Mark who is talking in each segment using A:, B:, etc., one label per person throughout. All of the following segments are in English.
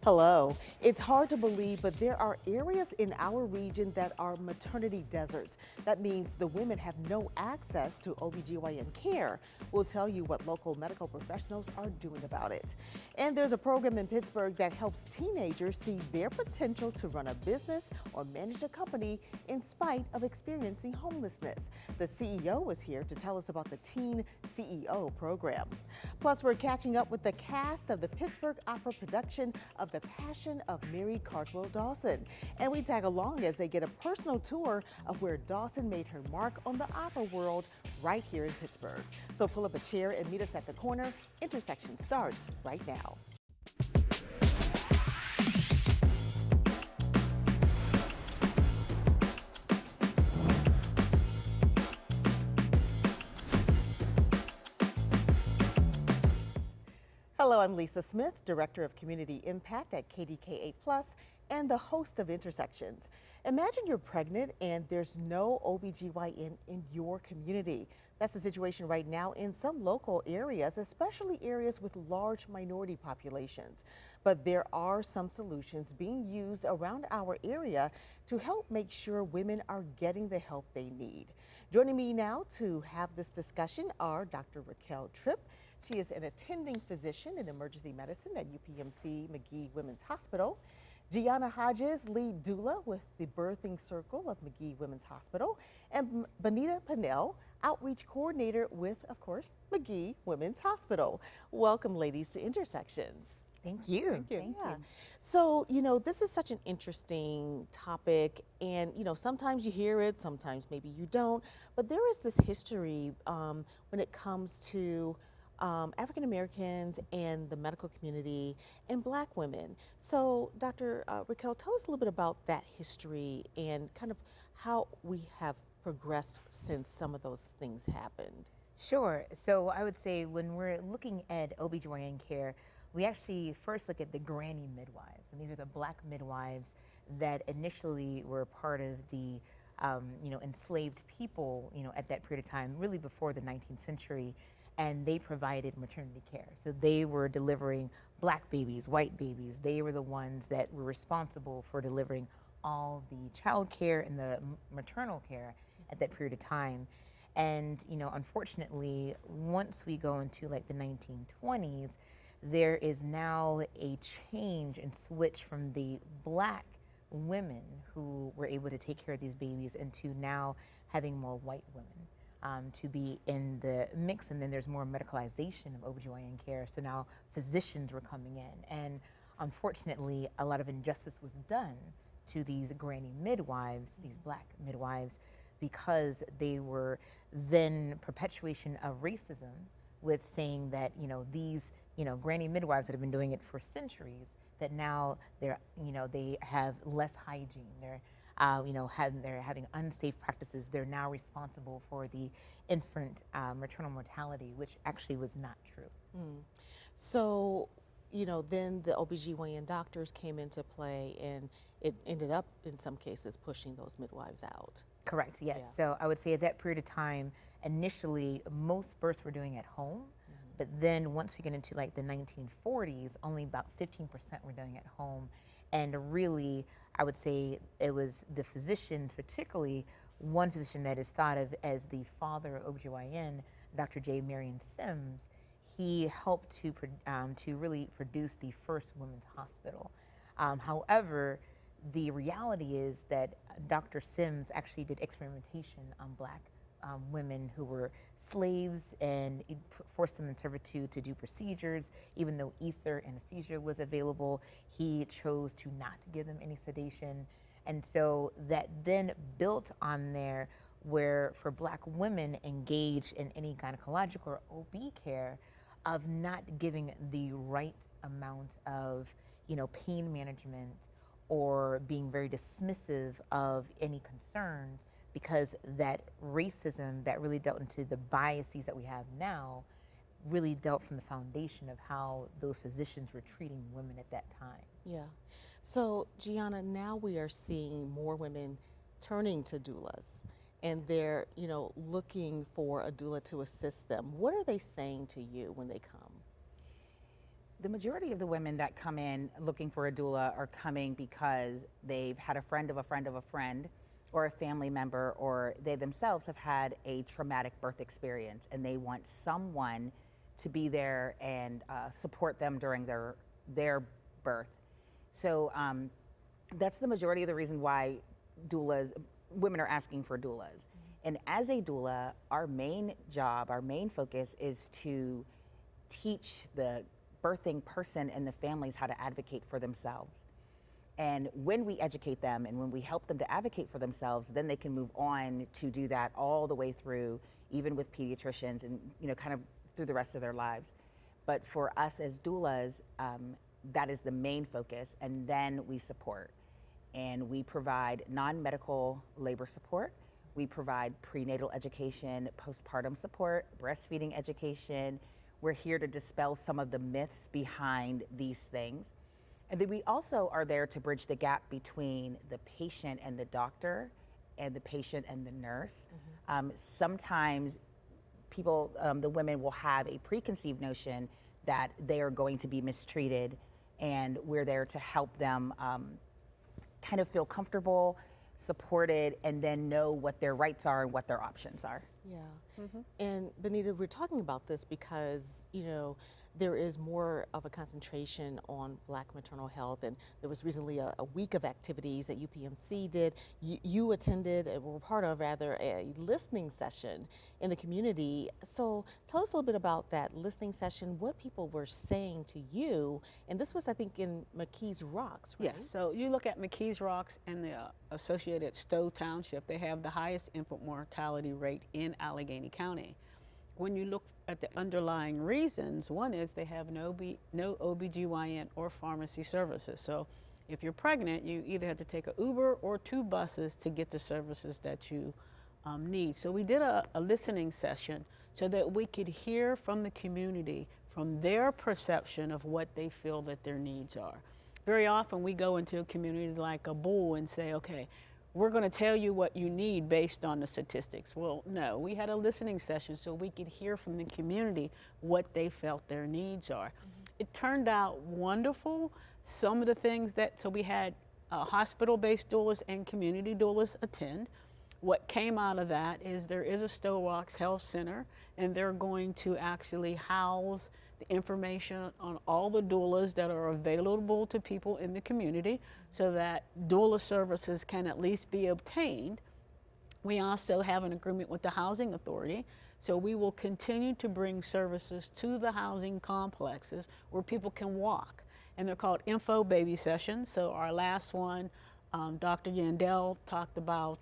A: Hello. It's hard to believe, but there are areas in our region that are maternity deserts. That means the women have no access to OBGYN care. We'll tell you what local medical professionals are doing about it. And there's a program in Pittsburgh that helps teenagers see their potential to run a business or manage a company in spite of experiencing homelessness. The CEO was here to tell us about the Teen CEO program. Plus, we're catching up with the cast of the Pittsburgh Opera production of The Passion of Mary Cardwell Dawson. And we tag along as they get a personal tour of where Dawson made her mark on the opera world right here in Pittsburgh. So pull up a chair and meet us at the corner. Intersection starts right now. Hello, I'm Lisa Smith, Director of Community Impact at KDKA Plus and the host of Intersections. Imagine you're pregnant and there's no OBGYN in your community. That's the situation right now in some local areas, especially areas with large minority populations. But there are some solutions being used around our area to help make sure women are getting the help they need. Joining me now to have this discussion are Dr. Raquel Tripp. She is an attending physician in emergency medicine at UPMC Magee Women's Hospital. Gianna Hodges, lead doula with the Birthing Circle of Magee Women's Hospital. And Bonita Pinnell, outreach coordinator with, of course, Magee Women's Hospital. Welcome, ladies, to Intersections.
B: Thank you.
C: Thank you.
A: Yeah. So, this is such an interesting topic, and, sometimes you hear it, sometimes maybe you don't, but there is this history when it comes to African Americans and the medical community and Black women. So, Dr. Raquel, tell us a little bit about that history and kind of how we have progressed since some of those things happened.
B: Sure. So I would say when we're looking at OBGYN care, we actually first look at the granny midwives. And these are the Black midwives that initially were part of the enslaved people, at that period of time, really before the 19th century. And they provided maternity care. So they were delivering Black babies, white babies. They were the ones that were responsible for delivering all the child care and the maternal care at that period of time. And, unfortunately, once we go into like the 1920s, there is now a change and switch from the Black women who were able to take care of these babies into now having more white women. To be in the mix, and then there's more medicalization of OBGYN care. So now physicians were coming in, and unfortunately, a lot of injustice was done to these granny midwives, these Black midwives, because they were then perpetuation of racism with saying that, these, granny midwives that have been doing it for centuries, that now they have less hygiene. They're having unsafe practices. They're now responsible for the infant maternal mortality, which actually was not true.
A: So, then the OBGYN doctors came into play, and it ended up, in some cases, pushing those midwives out.
B: Correct, yes.
A: Yeah.
B: So I would say at that period of time, initially, most births were doing at home. But then once we get into like the 1940s, only about 15% were doing at home. And really, I would say it was the physicians, particularly one physician that is thought of as the father of OBGYN, Dr. J. Marion Sims. He helped to really produce the first women's hospital. However, the reality is that Dr. Sims actually did experimentation on Black women who were slaves, and forced them in servitude to do procedures. Even though ether anesthesia was available, he chose to not give them any sedation. And so that then built on there, where for Black women engaged in any gynecological or OB care, of not giving the right amount of pain management, or being very dismissive of any concerns, because that racism that really dealt into the biases that we have now really dealt from the foundation of how those physicians were treating women at that time.
A: Yeah. So, Gianna, now we are seeing more women turning to doulas, and they're, looking for a doula to assist them. What are they saying to you when they come?
C: The majority of the women that come in looking for a doula are coming because they've had a friend of a friend of a friend or a family member, or they themselves have had a traumatic birth experience and they want someone to be there and support them during their birth. So that's the majority of the reason why women are asking for doulas. And as a doula, our main job, our main focus is to teach the birthing person and the families how to advocate for themselves. And when we educate them and when we help them to advocate for themselves, then they can move on to do that all the way through, even with pediatricians and, kind of through the rest of their lives. But for us as doulas, that is the main focus. And then we support. And we provide non-medical labor support. We provide prenatal education, postpartum support, breastfeeding education. We're here to dispel some of the myths behind these things. And then we also are there to bridge the gap between the patient and the doctor and the patient and the nurse. Sometimes people, the women will have a preconceived notion that they are going to be mistreated, and we're there to help them kind of feel comfortable, supported, and then know what their rights are and what their options are.
A: Yeah. And Benita, we're talking about this because, there is more of a concentration on Black maternal health, and there was recently a week of activities that UPMC did. You attended, or were part of rather, a listening session in the community. So tell us a little bit about that listening session, what people were saying to you, and this was, I think, in McKees Rocks, right?
D: Yes, so you look at McKees Rocks and the associated Stowe Township, they have the highest infant mortality rate in Allegheny County. When you look at the underlying reasons, one is they have no OBGYN or pharmacy services. So if you're pregnant, you either have to take an Uber or 2 buses to get the services that you need. So we did a listening session so that we could hear from the community, from their perception of what they feel that their needs are. Very often we go into a community like a Bull and say, okay, we're going to tell you what you need based on the statistics. Well, no, we had a listening session so we could hear from the community what they felt their needs are. It turned out wonderful. Some of the things so we had hospital-based doulas and community doulas attend. What came out of that is there is a Stowe Rocks Health Center, and they're going to actually house the information on all the doulas that are available to people in the community so that doula services can at least be obtained. We also have an agreement with the Housing Authority, so we will continue to bring services to the housing complexes where people can walk. And they're called info baby sessions. So our last one, Dr. Yandel talked about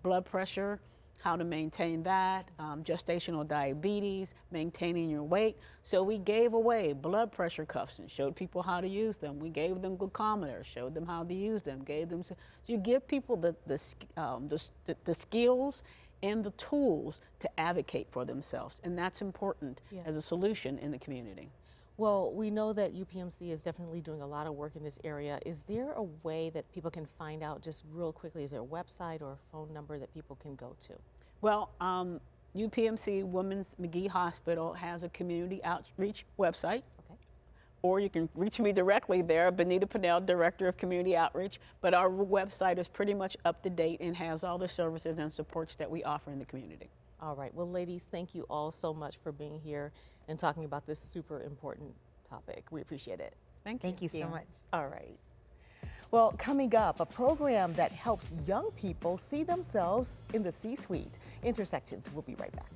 D: blood pressure, how to maintain that, gestational diabetes, maintaining your weight. So we gave away blood pressure cuffs and showed people how to use them. We gave them glucometers, showed them how to use them, gave them. So you give people the skills and the tools to advocate for themselves. And that's important as a solution in the community.
A: Well, we know that UPMC is definitely doing a lot of work in this area. Is there a way that people can find out just real quickly? Is there a website or a phone number that people can go to?
D: Well, UPMC Women's McGee Hospital has a community outreach website.
A: Okay.
D: Or you can reach me directly there, Benita Pennell, Director of Community Outreach. But our website is pretty much up to date and has all the services and supports that we offer in the community.
A: All right. Well, ladies, thank you all so much for being here and talking about this super important topic. We appreciate it.
B: Thank you so much.
A: All right. Well, coming up, a program that helps young people see themselves in the C-suite. Intersections. We'll be right back.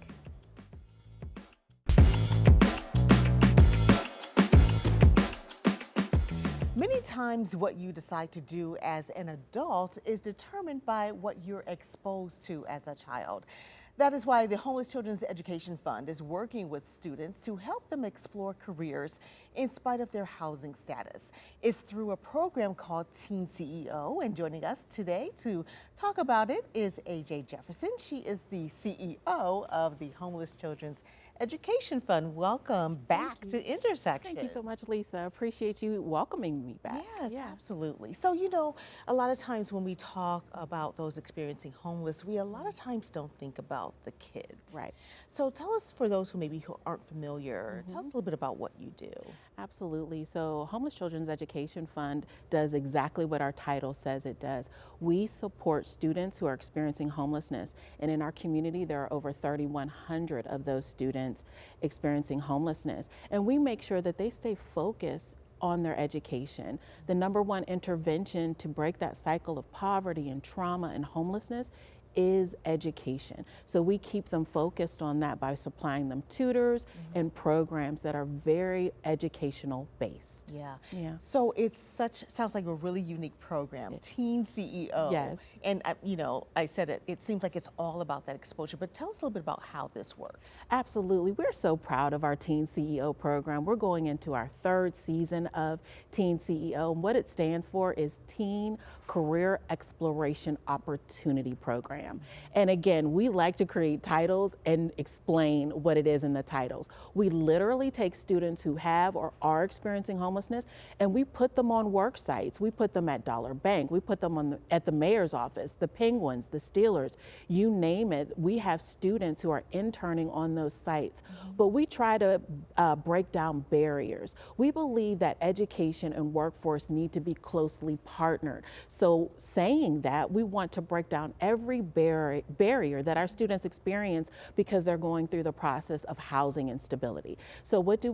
A: Many times what you decide to do as an adult is determined by what you're exposed to as a child. That is why the Homeless Children's Education Fund is working with students to help them explore careers in spite of their housing status. It's through a program called Teen CEO, and joining us today to talk about it is AJ Jefferson. She is the CEO of the Homeless Children's Education Fund. Welcome back to Intersections.
E: Thank you so much, Lisa. Appreciate you welcoming me back.
A: Yes,
E: Yeah.
A: absolutely. So, a lot of times when we talk about those experiencing homeless, we a lot of times don't think about the kids.
E: Right.
A: So tell us, for those who aren't familiar, tell us a little bit about what you do.
E: Absolutely. So Homeless Children's Education Fund does exactly what our title says it does. We support students who are experiencing homelessness. And in our community, there are over 3,100 of those students experiencing homelessness. And we make sure that they stay focused on their education. The number one intervention to break that cycle of poverty and trauma and homelessness is education. So we keep them focused on that by supplying them tutors and programs that are very educational based.
A: Yeah.
E: Yeah.
A: So sounds like a really unique program, Teen CEO.
E: Yes.
A: And I said it seems like it's all about that exposure, but tell us a little bit about how this works.
E: Absolutely. We're so proud of our Teen CEO program. We're going into our third season of Teen CEO. And what it stands for is Teen Career Exploration Opportunity Program. And again, we like to create titles and explain what it is in the titles. We literally take students who have or are experiencing homelessness and we put them on work sites. We put them at Dollar Bank. We put them at the mayor's office, the Penguins, the Steelers, you name it. We have students who are interning on those sites. But we try to break down barriers. We believe that education and workforce need to be closely partnered. So saying that, we want to break down every barrier that our students experience because they're going through the process of housing instability. So what do?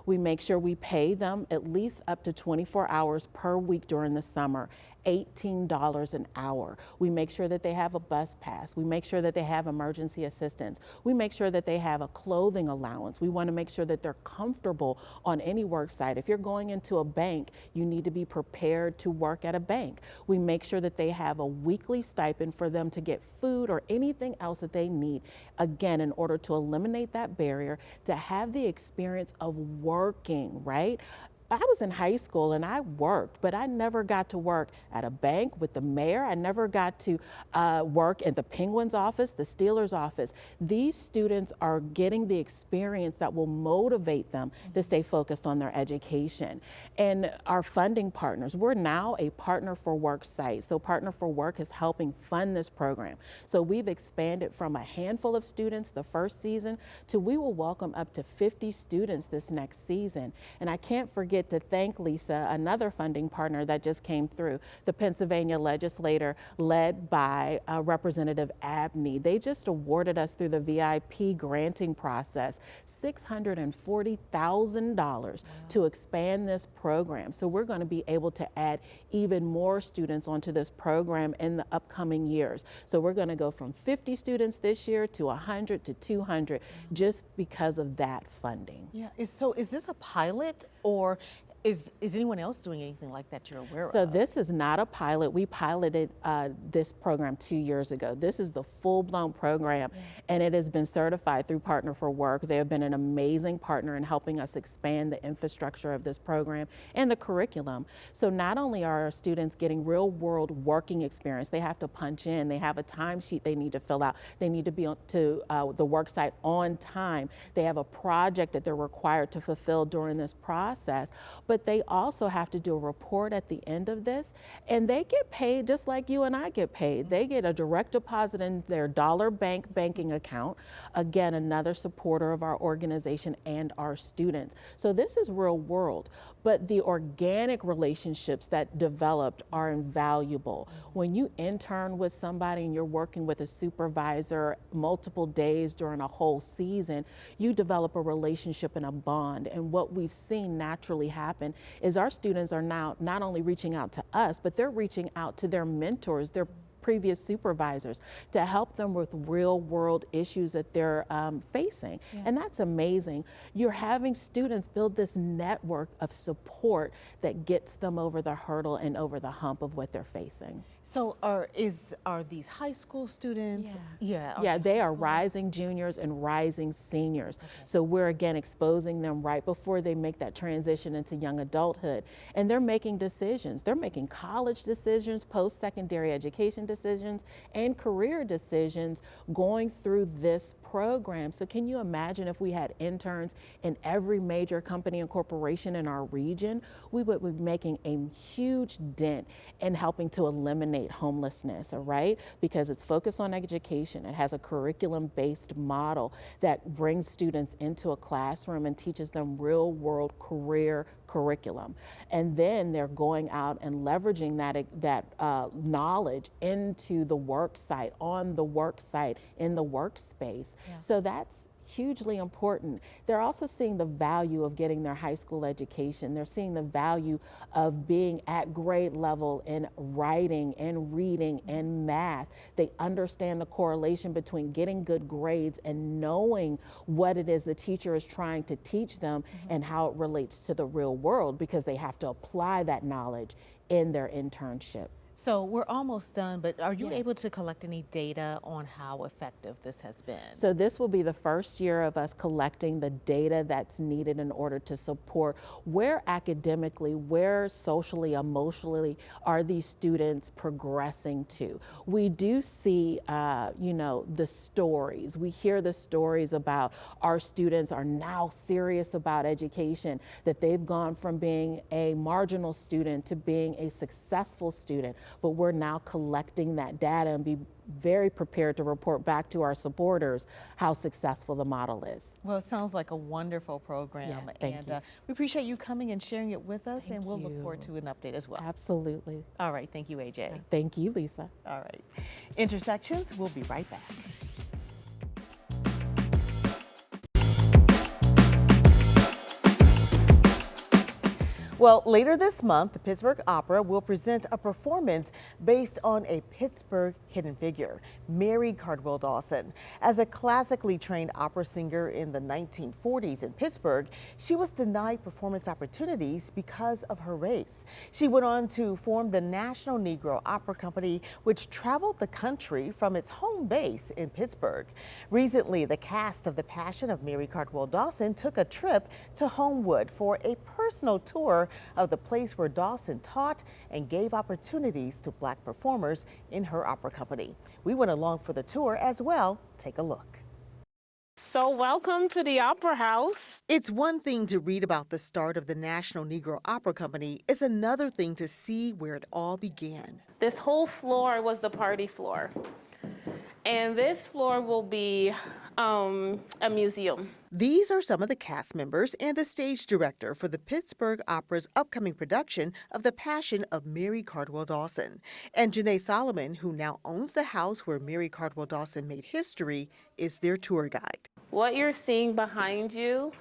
E: We make sure we pay them at least up to 24 hours per week during the summer. $18 an hour. We make sure that they have a bus pass. We make sure that they have emergency assistance. We make sure that they have a clothing allowance. We want to make sure that they're comfortable on any work site. If you're going into a bank, you need to be prepared to work at a bank. We make sure that they have a weekly stipend for them to get food or anything else that they need. Again, in order to eliminate that barrier, to have the experience of working, right? I was in high school and I worked, but I never got to work at a bank with the mayor. I never got to work at the Penguins office, the Steelers office. These students are getting the experience that will motivate them to stay focused on their education. And our funding partners, we're now a Partner for Work site. So Partner for Work is helping fund this program. So we've expanded from a handful of students the first season to we will welcome up to 50 students this next season. And I can't forget to thank Lisa, another funding partner that just came through, the Pennsylvania legislator led by Representative Abney. They just awarded us through the VIP granting process $640,000 to expand this program. So we're going to be able to add even more students onto this program in the upcoming years. So we're going to go from 50 students this year to 100 to 200 just because of that funding.
A: Yeah. So is this a pilot, or is anyone else doing anything like that you're aware
E: So
A: of?
E: this is not a pilot. We piloted this program 2 years ago. This is the full-blown program, and it has been certified through Partner for Work. They have been an amazing partner in helping us expand the infrastructure of this program and the curriculum. So not only are our students getting real-world working experience, they have to punch in, they have a timesheet they need to fill out, they need to be to the work site on time, they have a project that they're required to fulfill during this process, but they also have to do a report at the end of this, and they get paid just like you and I get paid. They get a direct deposit in their Dollar Bank banking account. Again, another supporter of our organization and our students. So this is real world, but the organic relationships that developed are invaluable. When you intern with somebody and you're working with a supervisor multiple days during a whole season, you develop a relationship and a bond. And what we've seen naturally happen is our students are now not only reaching out to us, but they're reaching out to their mentors, their previous supervisors, to help them with real world issues that they're facing. And that's amazing. You're having students build this network of support that gets them over the hurdle and over the hump of what they're facing.
A: So are these high school students?
E: Yeah, they are rising juniors and rising seniors. So we're again exposing them right before they make that transition into young adulthood. And they're making decisions. They're making college decisions, post-secondary education decisions and career decisions going through this program. So can you imagine if we had interns in every major company and corporation in our region? We would be making a huge dent in helping to eliminate homelessness, all right? Because it's focused on education. It has a curriculum-based model that brings students into a classroom and teaches them real-world career curriculum. And then they're going out and leveraging that knowledge into the work site, on the work site, in the workspace. Yeah. So that's hugely important. They're also seeing the value of getting their high school education. They're seeing the value of being at grade level in writing and reading and math. They understand the correlation between getting good grades and knowing what it is the teacher is trying to teach them and how it relates to the real world, because they have to apply that knowledge in their internship.
A: So we're almost done, but are you able to collect any data on how effective this has been?
E: So this will be the first year of us collecting the data that's needed in order to support where academically, where socially, emotionally are these students progressing to. We do see, the stories. We hear the stories about our students are now serious about education, that they've gone from being a marginal student to being a successful student. But we're now collecting that data and be very prepared to report back to our supporters how successful the model is.
A: Well, it sounds like a wonderful program.
E: Yes, thank you.
A: We appreciate you coming and sharing it with us, and we'll look
E: you.
A: forward to an update as well.
E: Absolutely.
A: All right, thank you, AJ.
E: Thank you, Lisa.
A: All right. Intersections, we'll be right back. Well, later this month, the Pittsburgh Opera will present a performance based on a Pittsburgh hidden figure, Mary Cardwell Dawson. As a classically trained opera singer in the 1940s in Pittsburgh, she was denied performance opportunities because of her race. She went on to form the National Negro Opera Company, which traveled the country from its home base in Pittsburgh. Recently, the cast of The Passion of Mary Cardwell Dawson took a trip to Homewood for a personal tour of the place where Dawson taught and gave opportunities to Black performers in her opera company. We went along for the tour as well. Take a look.
F: So welcome to the Opera House.
A: It's one thing to read about the start of the National Negro Opera Company. It's another thing to see where it all began.
F: This whole floor was the party floor. And this floor will be a museum.
A: These are some of the cast members and the stage director for the Pittsburgh Opera's upcoming production of The Passion of Mary Cardwell Dawson. And Janae Solomon, who now owns the house where Mary Cardwell Dawson made history, is their tour guide.
F: What you're seeing behind you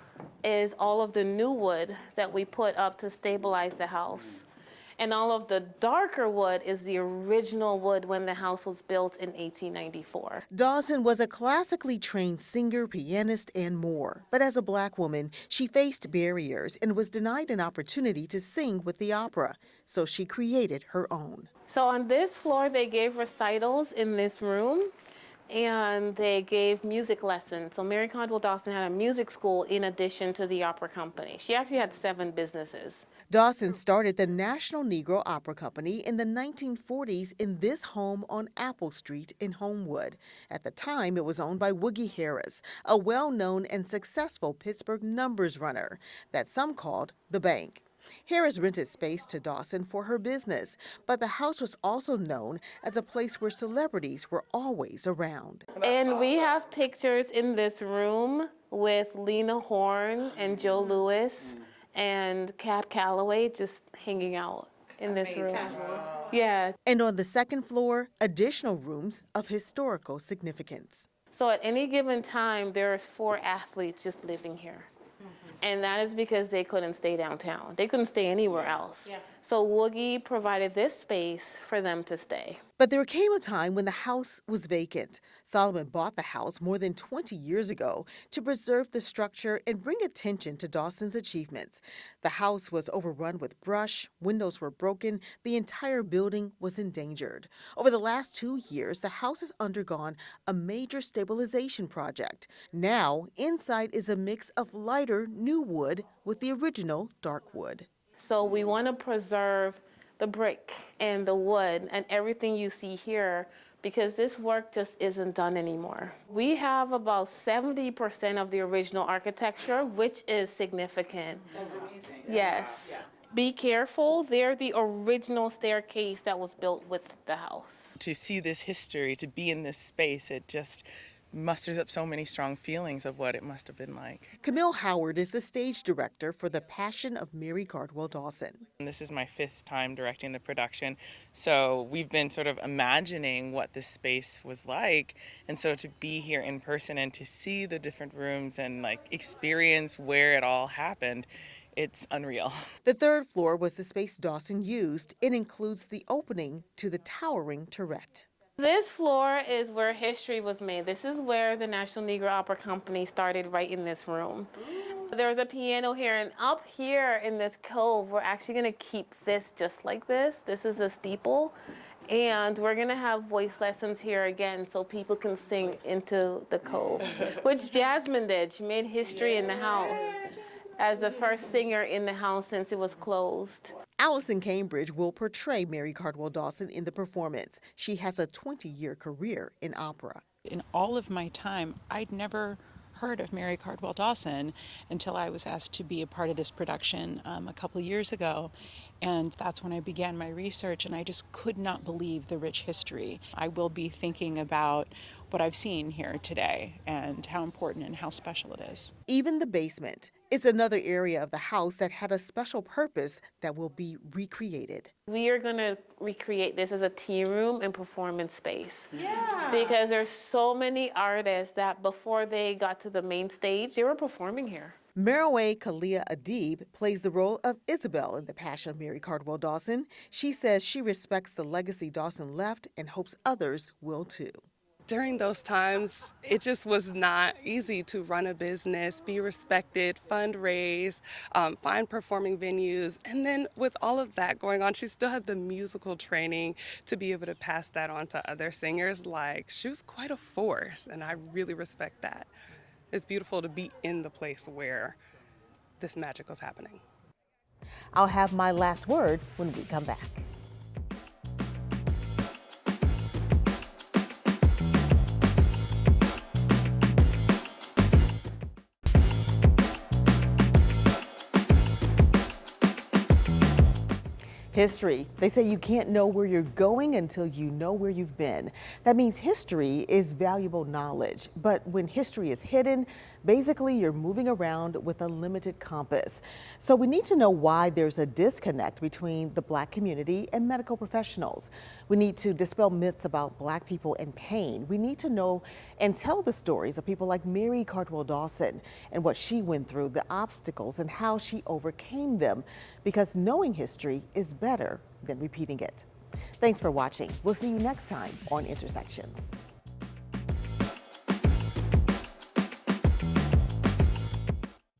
F: is all of the new wood that we put up to stabilize the house. And all of the darker wood is the original wood when the house was built in 1894.
A: Dawson was a classically trained singer, pianist, and more. But as a Black woman, she faced barriers and was denied an opportunity to sing with the opera. So she created her own.
F: So on this floor, they gave recitals in this room, and they gave music lessons. So Mary Cardwell Dawson had a music school in addition to the opera company. She actually had 7 businesses.
A: Dawson started the National Negro Opera Company in the 1940s in this home on Apple Street in Homewood. At the time, it was owned by Woogie Harris, a well-known and successful Pittsburgh numbers runner that some called the bank. Harris rented space to Dawson for her business, but the house was also known as a place where celebrities were always around.
F: And we have pictures in this room with Lena Horne and Joe Louis and Cab Calloway just hanging out in this room. Yeah.
A: And on the second floor, additional rooms of historical significance.
F: So at any given time, there's 4 athletes just living here. And that is because they couldn't stay downtown. They couldn't stay anywhere else. Yeah. So Woogie provided this space for them to stay.
A: But there came a time when the house was vacant. Solomon bought the house more than 20 years ago to preserve the structure and bring attention to Dawson's achievements. The house was overrun with brush, windows were broken, the entire building was endangered. Over the last 2 years, the house has undergone a major stabilization project. Now, inside is a mix of lighter new wood with the original dark wood.
F: So we want to preserve the brick and the wood and everything you see here, because this work just isn't done anymore. We have about 70% of the original architecture, which is significant.
G: That's amazing.
F: Yes.
G: Yeah.
F: Be careful, they're the original staircase that was built with the house.
G: To see this history, to be in this space, it just musters up so many strong feelings of what it must have been like.
A: Camille Howard is the stage director for The Passion of Mary Cardwell Dawson.
G: And this is my 5th time directing the production, so we've been sort of imagining what this space was like, and so to be here in person and to see the different rooms and like experience where it all happened, it's unreal.
A: The 3rd floor was the space Dawson used. It includes the opening to the towering turret.
F: This floor is where history was made. This is where the National Negro Opera Company started, right in this room. There's a piano here, and up here in this cove, we're actually gonna keep this just like this. This is a steeple, and we're gonna have voice lessons here again so people can sing into the cove, which Jasmine did. She made history in the house as the first singer in the house since it was closed.
A: Allison Cambridge will portray Mary Cardwell Dawson in the performance. She has a 20-year career in opera.
H: In all of my time, I'd never heard of Mary Cardwell Dawson until I was asked to be a part of this production a couple years ago. And that's when I began my research, and I just could not believe the rich history. I will be thinking about what I've seen here today and how important and how special it is.
A: Even the basement is another area of the house that had a special purpose that will be recreated.
F: We are gonna recreate this as a tea room and performance space. Yeah. Because there's so many artists that before they got to the main stage, they were performing here.
A: Merowe Kalia Adib plays the role of Isabel in The Passion of Mary Cardwell Dawson. She says she respects the legacy Dawson left and hopes others will too.
I: During those times, it just was not easy to run a business, be respected, fundraise, find performing venues. And then with all of that going on, she still had the musical training to be able to pass that on to other singers. Like, she was quite a force, and I really respect that. It's beautiful to be in the place where this magic was happening.
A: I'll have my last word when we come back. History. They say you can't know where you're going until you know where you've been. That means history is valuable knowledge, but when history is hidden, basically you're moving around with a limited compass. So we need to know why there's a disconnect between the Black community and medical professionals. We need to dispel myths about Black people and pain. We need to know and tell the stories of people like Mary Cardwell Dawson and what she went through, the obstacles and how she overcame them, because knowing history is better than repeating it. Thanks for watching. We'll see you next time on Intersections.